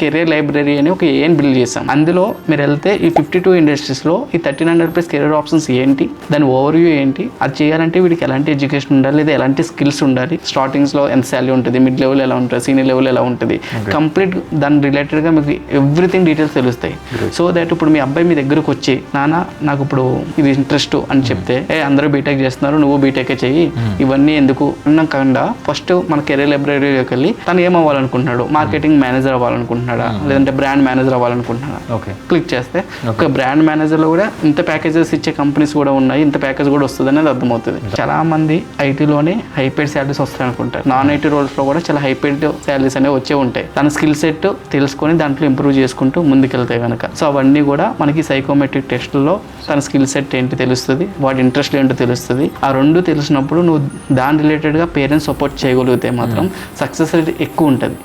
Career library అని ఒక AN build చేసాం. అందులో మీరు వెళ్తే ఈ 52 ఇండస్ట్రీస్లో ఈ 1300+ కెరీర్ ఆప్షన్స్ ఏంటి, దాని ఓవర్వ్యూ ఏంటి, అది చేయాలంటే వీడికి ఎలాంటి ఎడ్యుకేషన్ ఉండాలి, లేదా ఎలాంటి స్కిల్స్ ఉండాలి, స్టార్టింగ్స్లో ఎంత శాలరీ ఉంటుంది, మిడ్ లెవెల్ ఎలా ఉంటుంది, సీనియర్ లెవెల్ ఎలా ఉంటుంది, కంప్లీట్ దాని రిలేటెడ్గా మీకు ఎవ్రీథింగ్ డీటెయిల్స్ తెలుస్తాయి. సో దట్ ఇప్పుడు మీ అబ్బాయి మీ దగ్గరకు వచ్చి నాన్న నాకు ఇప్పుడు ఇది ఇంట్రెస్ట్ అని చెప్తే అందరూ బీటెక్ చేస్తున్నారు నువ్వు బీటెకే చెయ్యి, ఇవన్నీ ఎందుకు అన్నకుండా ఫస్ట్ మన కెరీర్ లైబ్రరీలోకి వెళ్ళి తను ఏం అవ్వాలనుకుంటున్నాడు, మార్కెటింగ్ మేనేజర్ అవ్వాలనుకుంటున్నాడు లేదంటే బ్రాండ్ మేనేజర్ అవ్వాలనుకుంటున్నాడు, క్లిక్ చేస్తే ఒక బ్రాండ్ మేనేజర్ లో కూడా ఇంత ప్యాకేజెస్ ఇచ్చే కంపెనీస్ కూడా ఉన్నాయి, ఇంత ప్యాకేజ్ కూడా వస్తుంది అనేది అర్థమవుతుంది. చాలా మంది ఐటీలోనే హైపేడ్ శాలరీస్ వస్తాయి అనుకుంటారు. నాన్ ఐటీ రోల్స్ లో కూడా చాలా హైపేడ్ శాలరీస్ అనేవి వచ్చే ఉంటాయి. తన స్కిల్ సెట్ తెలుసుకొని దాంట్లో ఇంప్రూవ్ చేసుకుంటూ ముందుకెళ్తాయి కనుక. సో అవన్నీ కూడా మనకి సైకోమెట్రిక్ టెస్ట్లో తన స్కిల్ సెట్ ఏంటి తెలుస్తుంది, వాటి ఇంట్రెస్ట్ ఏంటో తెలుస్తుంది. ఆ రెండు తెలిసినప్పుడు నువ్వు దాని రిలేటెడ్గా పేరెంట్స్ సపోర్ట్ చేయగలిగితే మాత్రం సక్సెస్ రేట్ ఎక్కువ ఉంటుంది.